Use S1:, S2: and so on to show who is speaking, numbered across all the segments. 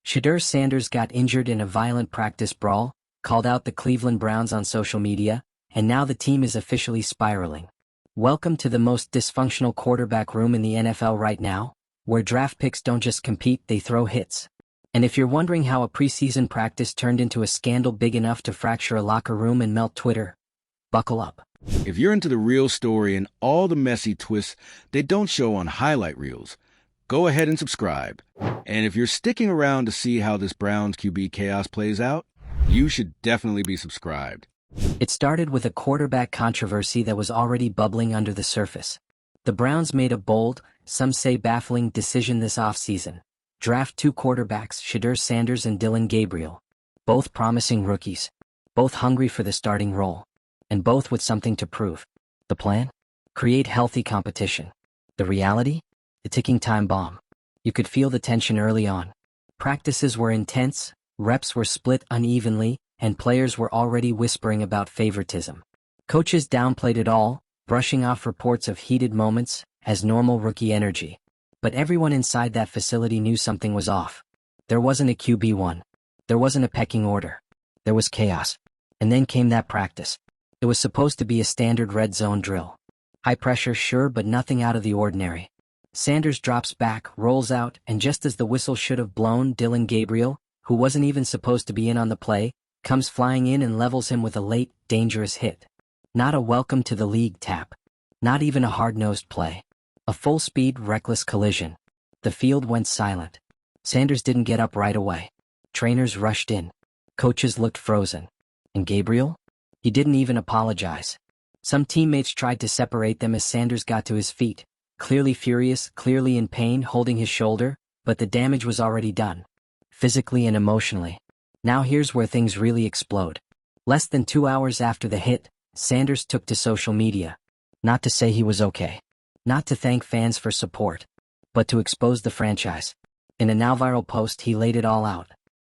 S1: Shedeur Sanders got injured in a violent practice brawl, called out the Cleveland Browns on social media, and now the team is officially spiraling. Welcome to the most dysfunctional quarterback room in the NFL right now, where draft picks don't just compete, they throw hits. And if you're wondering how a preseason practice turned into a scandal big enough to fracture a locker room and melt Twitter, buckle up.
S2: If you're into the real story and all the messy twists they don't show on highlight reels, go ahead and subscribe. And if you're sticking around to see how this Browns QB chaos plays out, you should definitely be subscribed.
S1: It started with a quarterback controversy that was already bubbling under the surface. The Browns made a bold, some say baffling, decision this offseason. Draft two quarterbacks, Shedeur Sanders and Dillon Gabriel. Both promising rookies. Both hungry for the starting role. And both with something to prove. The plan? Create healthy competition. The reality? The ticking time bomb. You could feel the tension early on. Practices were intense, reps were split unevenly, and players were already whispering about favoritism. Coaches downplayed it all, brushing off reports of heated moments as normal rookie energy. But everyone inside that facility knew something was off. There wasn't a QB1. There wasn't a pecking order. There was chaos. And then came that practice. It was supposed to be a standard red zone drill. High pressure, sure, but nothing out of the ordinary. Sanders drops back, rolls out, and just as the whistle should have blown, Dillon Gabriel, who wasn't even supposed to be in on the play, comes flying in and levels him with a late, dangerous hit. Not a welcome to the league tap. Not even a hard-nosed play. A full-speed, reckless collision. The field went silent. Sanders didn't get up right away. Trainers rushed in. Coaches looked frozen. And Gabriel? He didn't even apologize. Some teammates tried to separate them as Sanders got to his feet, clearly furious, clearly in pain, holding his shoulder, but the damage was already done. Physically and emotionally. Now here's where things really explode. Less than 2 hours after the hit, Sanders took to social media. Not to say he was okay. Not to thank fans for support. But to expose the franchise. In a now viral post, he laid it all out.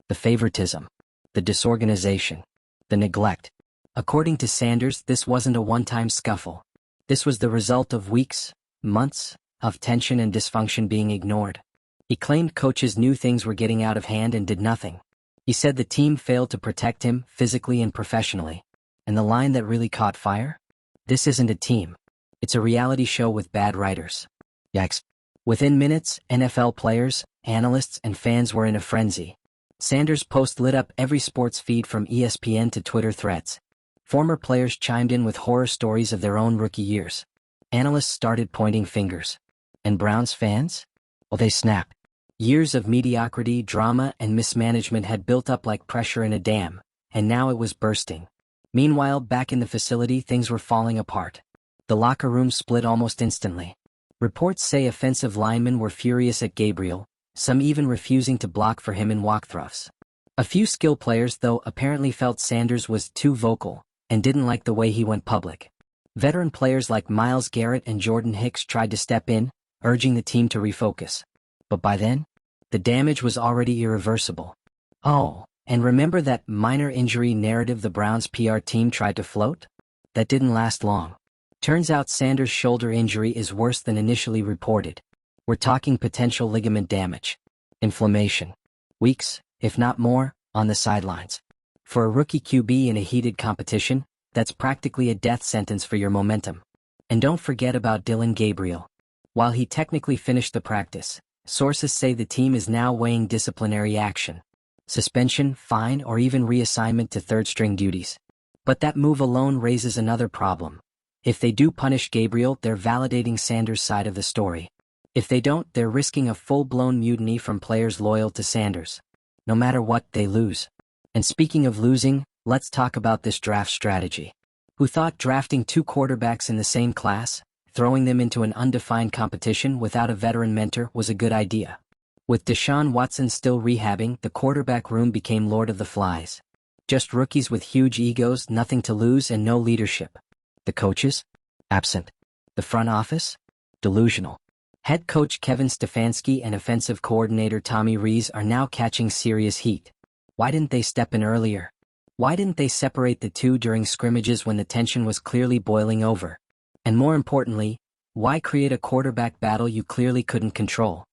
S1: The favoritism. The disorganization. The neglect. According to Sanders, this wasn't a one-time scuffle. This was the result of weeks, months, of tension and dysfunction being ignored. He claimed coaches knew things were getting out of hand and did nothing. He said the team failed to protect him, physically and professionally. And the line that really caught fire? This isn't a team. It's a reality show with bad writers. Yikes. Within minutes, NFL players, analysts, and fans were in a frenzy. Sanders' post lit up every sports feed from ESPN to Twitter threads. Former players chimed in with horror stories of their own rookie years. Analysts started pointing fingers. And Browns fans? Well, they snapped. Years of mediocrity, drama, and mismanagement had built up like pressure in a dam, and now it was bursting. Meanwhile, back in the facility, things were falling apart. The locker room split almost instantly. Reports say offensive linemen were furious at Gabriel, some even refusing to block for him in walkthroughs. A few skill players, though, apparently felt Sanders was too vocal and didn't like the way he went public. Veteran players like Myles Garrett and Jordan Hicks tried to step in, urging the team to refocus. But by then, the damage was already irreversible. Oh, and remember that minor injury narrative the Browns' PR team tried to float? That didn't last long. Turns out Sanders' shoulder injury is worse than initially reported. We're talking potential ligament damage. Inflammation. Weeks, if not more, on the sidelines. For a rookie QB in a heated competition, that's practically a death sentence for your momentum. And don't forget about Dillon Gabriel. While he technically finished the practice, sources say the team is now weighing disciplinary action. Suspension, fine, or even reassignment to third-string duties. But that move alone raises another problem. If they do punish Gabriel, they're validating Sanders' side of the story. If they don't, they're risking a full-blown mutiny from players loyal to Sanders. No matter what, they lose. And speaking of losing, let's talk about this draft strategy. Who thought drafting two quarterbacks in the same class, throwing them into an undefined competition without a veteran mentor, was a good idea? With Deshaun Watson still rehabbing, the quarterback room became Lord of the Flies. Just rookies with huge egos, nothing to lose, and no leadership. The coaches? Absent. The front office? Delusional. Head coach Kevin Stefanski and offensive coordinator Tommy Rees are now catching serious heat. Why didn't they step in earlier? Why didn't they separate the two during scrimmages when the tension was clearly boiling over? And more importantly, why create a quarterback battle you clearly couldn't control?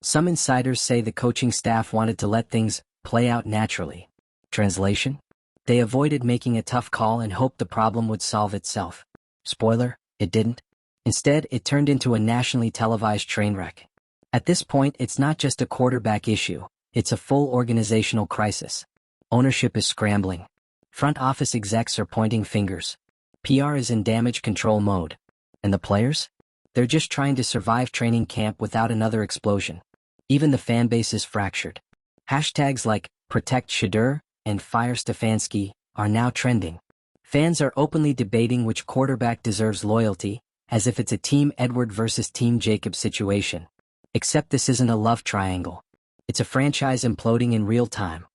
S1: Some insiders say the coaching staff wanted to let things play out naturally. Translation? They avoided making a tough call and hoped the problem would solve itself. Spoiler, it didn't. Instead, it turned into a nationally televised train wreck. At this point, it's not just a quarterback issue, it's a full organizational crisis. Ownership is scrambling. Front office execs are pointing fingers. PR is in damage control mode. And the players? They're just trying to survive training camp without another explosion. Even the fan base is fractured. Hashtags like Protect Shedeur and Fire Stefanski are now trending. Fans are openly debating which quarterback deserves loyalty, as if it's a Team Edward versus Team Jacob situation. Except this isn't a love triangle. It's a franchise imploding in real time.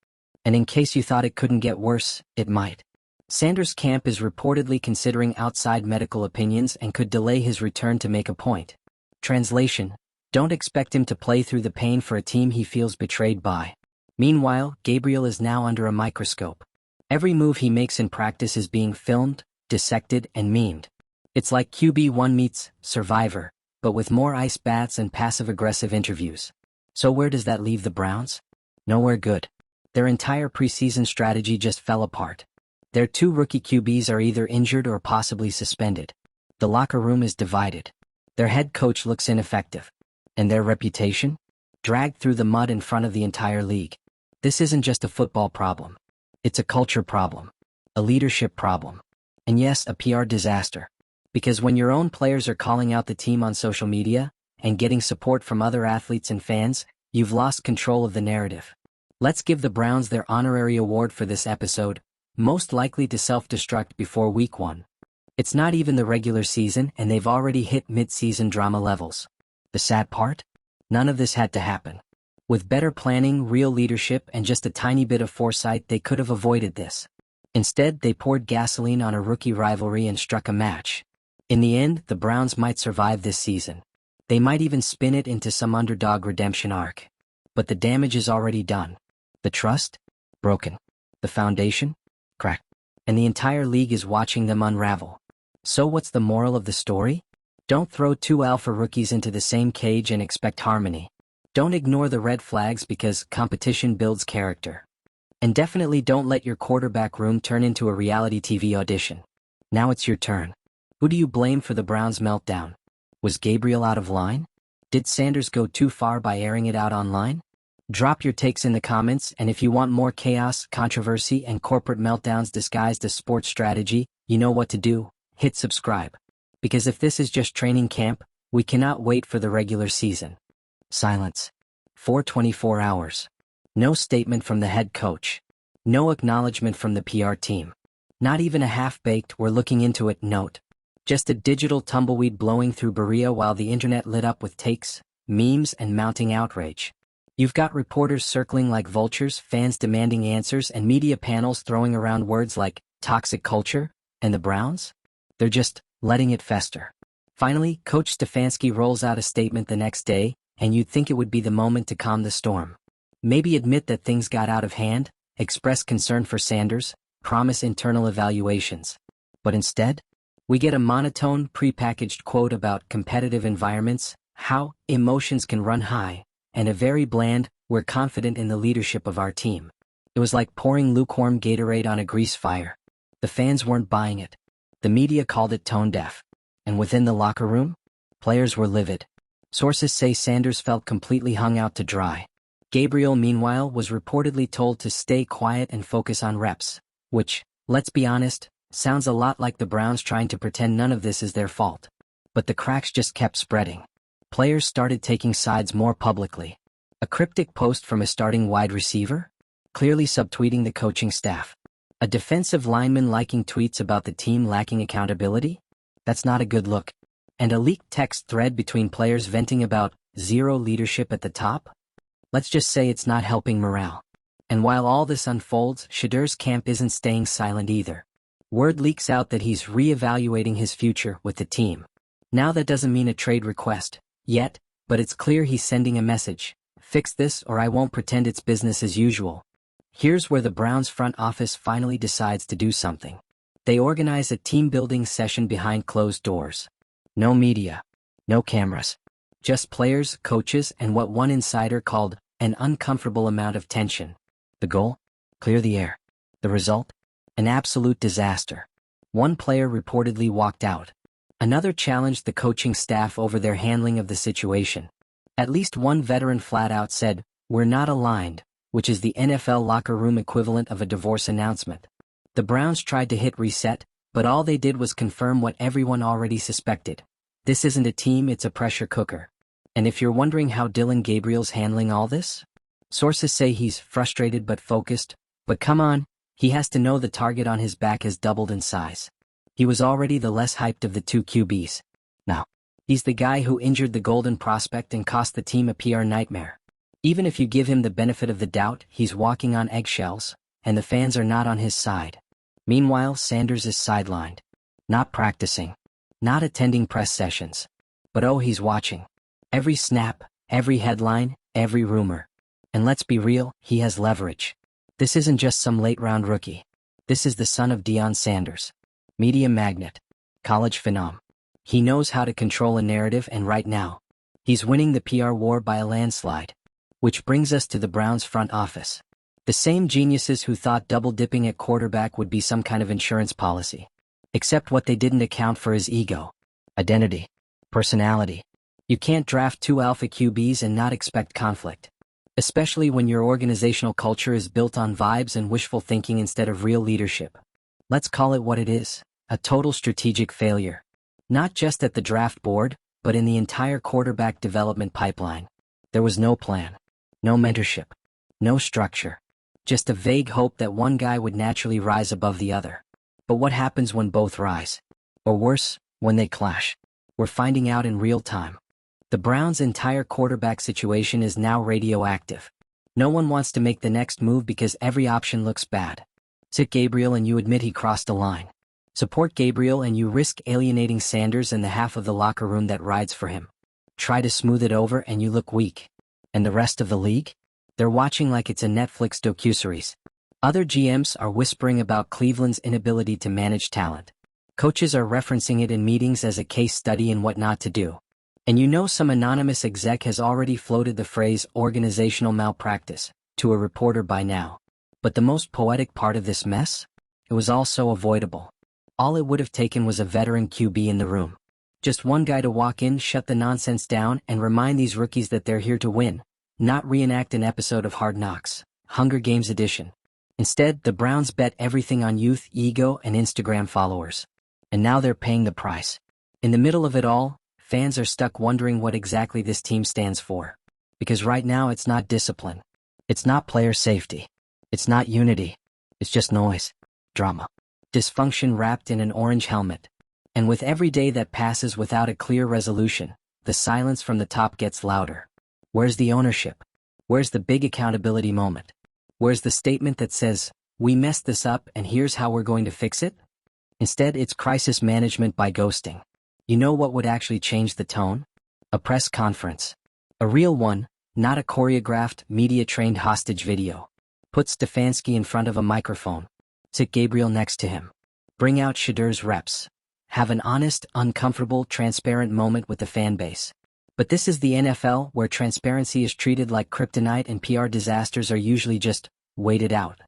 S1: And in case you thought it couldn't get worse, it might. Sanders' camp is reportedly considering outside medical opinions and could delay his return to make a point. Translation: don't expect him to play through the pain for a team he feels betrayed by. Meanwhile, Gabriel is now under a microscope. Every move he makes in practice is being filmed, dissected, and memed. It's like QB1 meets Survivor, but with more ice baths and passive-aggressive interviews. So where does that leave the Browns? Nowhere good. Their entire preseason strategy just fell apart. Their two rookie QBs are either injured or possibly suspended. The locker room is divided. Their head coach looks ineffective. And their reputation? Dragged through the mud in front of the entire league. This isn't just a football problem. It's a culture problem. A leadership problem. And yes, a PR disaster. Because when your own players are calling out the team on social media, and getting support from other athletes and fans, you've lost control of the narrative. Let's give the Browns their honorary award for this episode, most likely to self-destruct before Week 1. It's not even the regular season and they've already hit mid-season drama levels. The sad part? None of this had to happen. With better planning, real leadership, and just a tiny bit of foresight, they could have avoided this. Instead, they poured gasoline on a rookie rivalry and struck a match. In the end, the Browns might survive this season. They might even spin it into some underdog redemption arc. But the damage is already done. The trust? Broken. The foundation? Cracked. And the entire league is watching them unravel. So what's the moral of the story? Don't throw two alpha rookies into the same cage and expect harmony. Don't ignore the red flags because competition builds character. And definitely don't let your quarterback room turn into a reality TV audition. Now it's your turn. Who do you blame for the Browns' meltdown? Was Gabriel out of line? Did Sanders go too far by airing it out online? Drop your takes in the comments, and if you want more chaos, controversy, and corporate meltdowns disguised as sports strategy, you know what to do. Hit subscribe. Because if this is just training camp, we cannot wait for the regular season. Silence. For 24 hours. No statement from the head coach. No acknowledgement from the PR team. Not even a half-baked "we're looking into it" note. Just a digital tumbleweed blowing through Berea while the internet lit up with takes, memes, and mounting outrage. You've got reporters circling like vultures, fans demanding answers, and media panels throwing around words like toxic culture, and the Browns? They're just letting it fester. Finally, Coach Stefanski rolls out a statement the next day, and you'd think it would be the moment to calm the storm. Maybe admit that things got out of hand, express concern for Sanders, promise internal evaluations. But instead, we get a monotone, prepackaged quote about competitive environments, how emotions can run high, and a very bland, "we're confident in the leadership of our team." It was like pouring lukewarm Gatorade on a grease fire. The fans weren't buying it. The media called it tone deaf. And within the locker room, players were livid. Sources say Sanders felt completely hung out to dry. Gabriel, meanwhile, was reportedly told to stay quiet and focus on reps, which, let's be honest, sounds a lot like the Browns trying to pretend none of this is their fault. But the cracks just kept spreading. Players started taking sides more publicly. A cryptic post from a starting wide receiver? Clearly subtweeting the coaching staff. A defensive lineman liking tweets about the team lacking accountability? That's not a good look. And a leaked text thread between players venting about zero leadership at the top? Let's just say it's not helping morale. And while all this unfolds, Shedeur's camp isn't staying silent either. Word leaks out that he's re-evaluating his future with the team. Now that doesn't mean a trade request, yet, but it's clear he's sending a message. Fix this or I won't pretend it's business as usual. Here's where the Browns front office finally decides to do something. They organize a team-building session behind closed doors. No media. No cameras. Just players, coaches, and what one insider called an uncomfortable amount of tension. The goal? Clear the air. The result? An absolute disaster. One player reportedly walked out. Another challenged the coaching staff over their handling of the situation. At least one veteran flat out said, "We're not aligned," which is the NFL locker room equivalent of a divorce announcement. The Browns tried to hit reset, but all they did was confirm what everyone already suspected. This isn't a team, it's a pressure cooker. And if you're wondering how Dillon Gabriel's handling all this, sources say he's frustrated but focused. But come on, he has to know the target on his back has doubled in size. He was already the less hyped of the two QBs. Now, he's the guy who injured the golden prospect and cost the team a PR nightmare. Even if you give him the benefit of the doubt, he's walking on eggshells, and the fans are not on his side. Meanwhile, Sanders is sidelined. Not practicing. Not attending press sessions. But oh, he's watching. Every snap, every headline, every rumor. And let's be real, he has leverage. This isn't just some late-round rookie. This is the son of Deion Sanders. Media magnate. College phenom. He knows how to control a narrative, and right now, he's winning the PR war by a landslide. Which brings us to the Browns' front office. The same geniuses who thought double-dipping at quarterback would be some kind of insurance policy. Except what they didn't account for is ego, identity, personality. You can't draft two alpha QBs and not expect conflict. Especially when your organizational culture is built on vibes and wishful thinking instead of real leadership. Let's call it what it is, a total strategic failure. Not just at the draft board, but in the entire quarterback development pipeline. There was no plan, no mentorship, no structure. Just a vague hope that one guy would naturally rise above the other. But what happens when both rise? Or worse, when they clash? We're finding out in real time. The Browns' entire quarterback situation is now radioactive. No one wants to make the next move because every option looks bad. Sit Gabriel and you admit he crossed a line. Support Gabriel and you risk alienating Sanders and the half of the locker room that rides for him. Try to smooth it over and you look weak. And the rest of the league? They're watching like it's a Netflix docuseries. Other GMs are whispering about Cleveland's inability to manage talent. Coaches are referencing it in meetings as a case study in what not to do. And you know some anonymous exec has already floated the phrase organizational malpractice to a reporter by now. But the most poetic part of this mess? It was all so avoidable. All it would have taken was a veteran QB in the room. Just one guy to walk in, shut the nonsense down, and remind these rookies that they're here to win, not reenact an episode of Hard Knocks, Hunger Games edition. Instead, the Browns bet everything on youth, ego, and Instagram followers. And now they're paying the price. In the middle of it all, fans are stuck wondering what exactly this team stands for. Because right now it's not discipline. It's not player safety. It's not unity. It's just noise, drama, dysfunction wrapped in an orange helmet. And with every day that passes without a clear resolution, the silence from the top gets louder. Where's the ownership? Where's the big accountability moment? Where's the statement that says, "We messed this up and here's how we're going to fix it"? Instead, it's crisis management by ghosting. You know what would actually change the tone? A press conference. A real one, not a choreographed, media-trained hostage video. Put Stefanski in front of a microphone. Sit Gabriel next to him. Bring out Shedeur's reps. Have an honest, uncomfortable, transparent moment with the fan base. But this is the NFL, where transparency is treated like kryptonite and PR disasters are usually just waited out.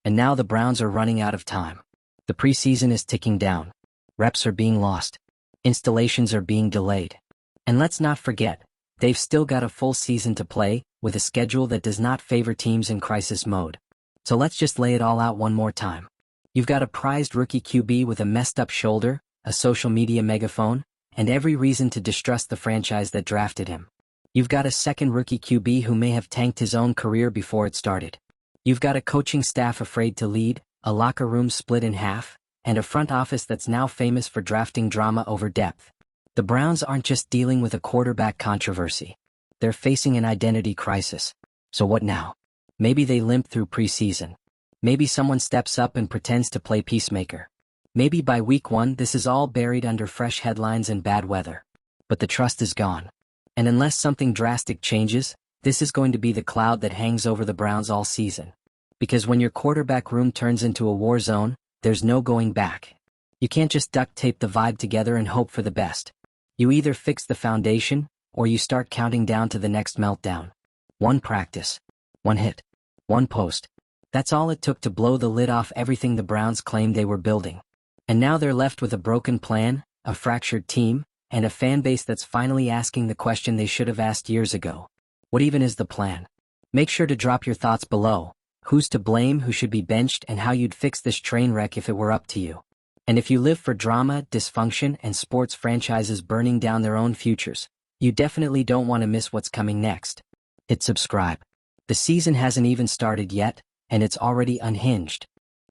S1: And now the Browns are running out of time. The preseason is ticking down. Reps are being lost. Installations are being delayed. And let's not forget, they've still got a full season to play, with a schedule that does not favor teams in crisis mode. So let's just lay it all out one more time. You've got a prized rookie QB with a messed up shoulder, a social media megaphone, and every reason to distrust the franchise that drafted him. You've got a second rookie QB who may have tanked his own career before it started. You've got a coaching staff afraid to lead, a locker room split in half, and a front office that's now famous for drafting drama over depth. The Browns aren't just dealing with a quarterback controversy. They're facing an identity crisis. So what now? Maybe they limp through preseason. Maybe someone steps up and pretends to play peacemaker. Maybe by week 1 this is all buried under fresh headlines and bad weather. But the trust is gone. And unless something drastic changes, this is going to be the cloud that hangs over the Browns all season. Because when your quarterback room turns into a war zone, there's no going back. You can't just duct tape the vibe together and hope for the best. You either fix the foundation, or you start counting down to the next meltdown. One practice, one hit, one post. That's all it took to blow the lid off everything the Browns claimed they were building. And now they're left with a broken plan, a fractured team, and a fan base that's finally asking the question they should have asked years ago. What even is the plan? Make sure to drop your thoughts below. Who's to blame, who should be benched, and how you'd fix this train wreck if it were up to you. And if you live for drama, dysfunction, and sports franchises burning down their own futures, you definitely don't want to miss what's coming next. Hit subscribe. The season hasn't even started yet, and it's already unhinged.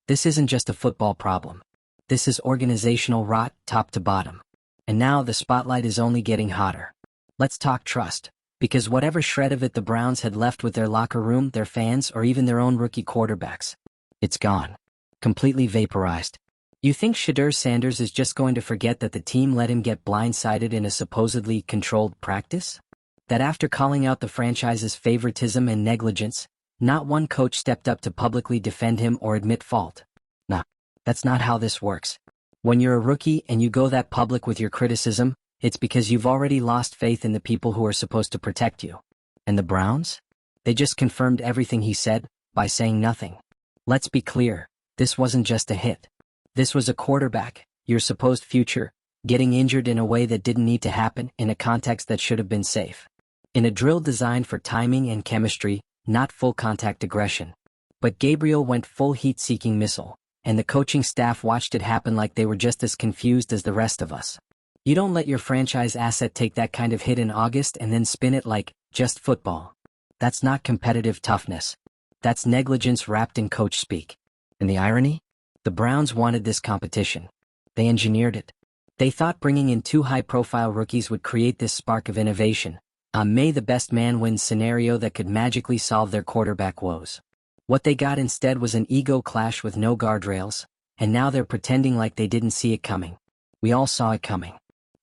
S1: This isn't just a football problem. This is organizational rot, top to bottom. And now the spotlight is only getting hotter. Let's talk trust, because whatever shred of it the Browns had left with their locker room, their fans, or even their own rookie quarterbacks, it's gone. Completely vaporized. You think Shedeur Sanders is just going to forget that the team let him get blindsided in a supposedly controlled practice? That after calling out the franchise's favoritism and negligence, not one coach stepped up to publicly defend him or admit fault? Nah, that's not how this works. When you're a rookie and you go that public with your criticism, it's because you've already lost faith in the people who are supposed to protect you. And the Browns? They just confirmed everything he said by saying nothing. Let's be clear, this wasn't just a hit. This was a quarterback, your supposed future, getting injured in a way that didn't need to happen in a context that should have been safe. In a drill designed for timing and chemistry, not full contact aggression. But Gabriel went full heat-seeking missile, and the coaching staff watched it happen like they were just as confused as the rest of us. You don't let your franchise asset take that kind of hit in August and then spin it like, just football. That's not competitive toughness. That's negligence wrapped in coach speak. And the irony? The Browns wanted this competition. They engineered it. They thought bringing in two high-profile rookies would create this spark of innovation, a may the best man win scenario that could magically solve their quarterback woes. What they got instead was an ego clash with no guardrails, and now they're pretending like they didn't see it coming. We all saw it coming.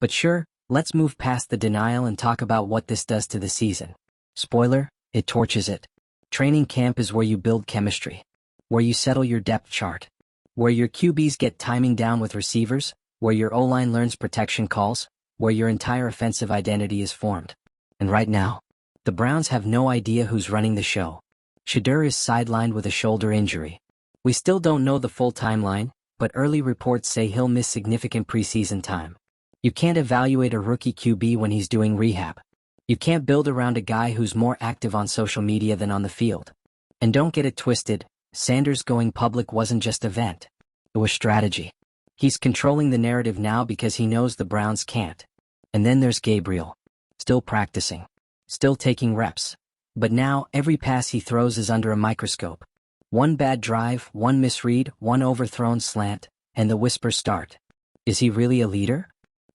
S1: But sure, let's move past the denial and talk about what this does to the season. Spoiler, it torches it. Training camp is where you build chemistry, where you settle your depth chart, where your QBs get timing down with receivers, where your O-line learns protection calls, where your entire offensive identity is formed. And right now, the Browns have no idea who's running the show. Shedeur is sidelined with a shoulder injury. We still don't know the full timeline, but early reports say he'll miss significant preseason time. You can't evaluate a rookie QB when he's doing rehab. You can't build around a guy who's more active on social media than on the field. And don't get it twisted, Sanders going public wasn't just a vent. It was strategy. He's controlling the narrative now because he knows the Browns can't. And then there's Gabriel. Still practicing. Still taking reps. But now, every pass he throws is under a microscope. One bad drive, one misread, one overthrown slant, and the whispers start. Is he really a leader?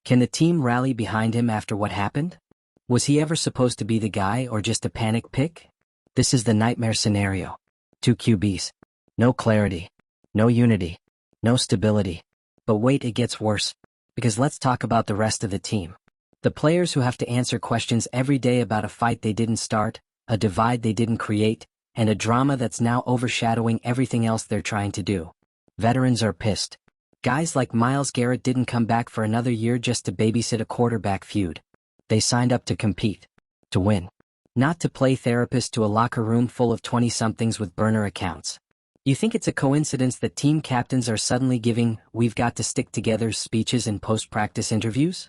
S1: Can the team rally behind him after what happened? Was he ever supposed to be the guy or just a panic pick? This is the nightmare scenario. Two QBs. No clarity. No unity. No stability. But wait, it gets worse. Because let's talk about the rest of the team. The players who have to answer questions every day about a fight they didn't start, a divide they didn't create, and a drama that's now overshadowing everything else they're trying to do. Veterans are pissed. Guys like Myles Garrett didn't come back for another year just to babysit a quarterback feud. They signed up to compete. To win. Not to play therapist to a locker room full of 20-somethings with burner accounts. You think it's a coincidence that team captains are suddenly giving "we've got to stick together" speeches in post-practice interviews?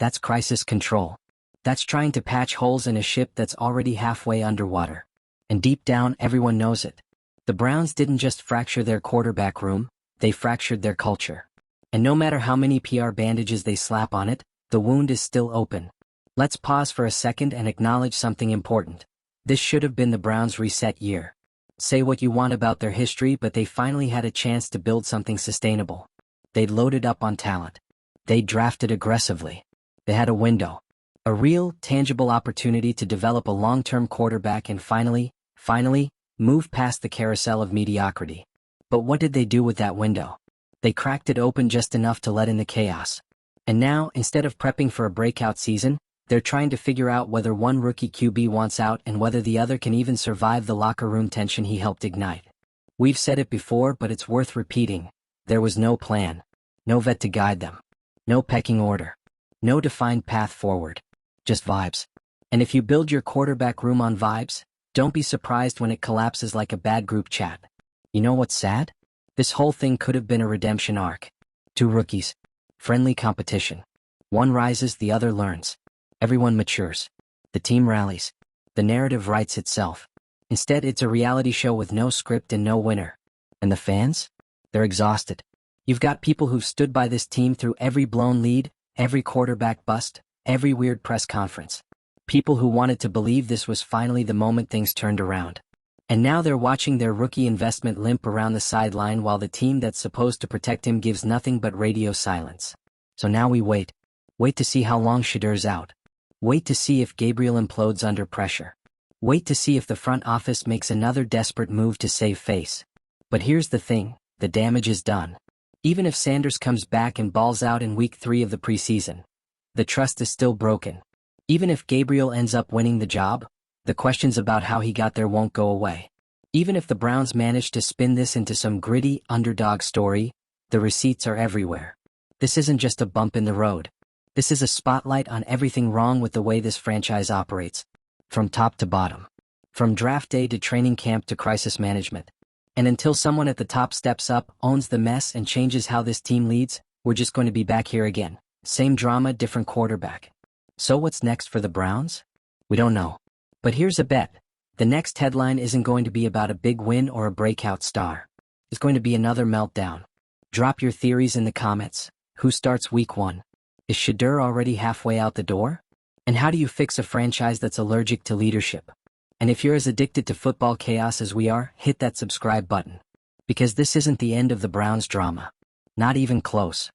S1: That's crisis control. That's trying to patch holes in a ship that's already halfway underwater. And deep down, everyone knows it. The Browns didn't just fracture their quarterback room, they fractured their culture. And no matter how many PR bandages they slap on it, the wound is still open. Let's pause for a second and acknowledge something important. This should have been the Browns' reset year. Say what you want about their history, but they finally had a chance to build something sustainable. They'd loaded up on talent. They'd drafted aggressively. They had a window. A real, tangible opportunity to develop a long-term quarterback and finally, move past the carousel of mediocrity. But what did they do with that window? They cracked it open just enough to let in the chaos. And now, instead of prepping for a breakout season, they're trying to figure out whether one rookie QB wants out and whether the other can even survive the locker room tension he helped ignite. We've said it before, but it's worth repeating. There was no plan. No vet to guide them. No pecking order. No defined path forward. Just vibes. And if you build your quarterback room on vibes, don't be surprised when it collapses like a bad group chat. You know what's sad? This whole thing could have been a redemption arc. Two rookies. Friendly competition. One rises, the other learns. Everyone matures. The team rallies. The narrative writes itself. Instead, it's a reality show with no script and no winner. And the fans? They're exhausted. You've got people who've stood by this team through every blown lead, every quarterback bust, every weird press conference. People who wanted to believe this was finally the moment things turned around. And now they're watching their rookie investment limp around the sideline while the team that's supposed to protect him gives nothing but radio silence. So now we wait. Wait to see how long Shedeur's out. Wait to see if Gabriel implodes under pressure. Wait to see if the front office makes another desperate move to save face. But here's the thing, the damage is done. Even if Sanders comes back and balls out in week 3 of the preseason, the trust is still broken. Even if Gabriel ends up winning the job, the questions about how he got there won't go away. Even if the Browns manage to spin this into some gritty underdog story, the receipts are everywhere. This isn't just a bump in the road. This is a spotlight on everything wrong with the way this franchise operates. From top to bottom. From draft day to training camp to crisis management. And until someone at the top steps up, owns the mess, and changes how this team leads, we're just going to be back here again. Same drama, different quarterback. So what's next for the Browns? We don't know. But here's a bet. The next headline isn't going to be about a big win or a breakout star. It's going to be another meltdown. Drop your theories in the comments. Who starts week 1? Is Shedeur already halfway out the door? And how do you fix a franchise that's allergic to leadership? And if you're as addicted to football chaos as we are, hit that subscribe button. Because this isn't the end of the Browns drama. Not even close.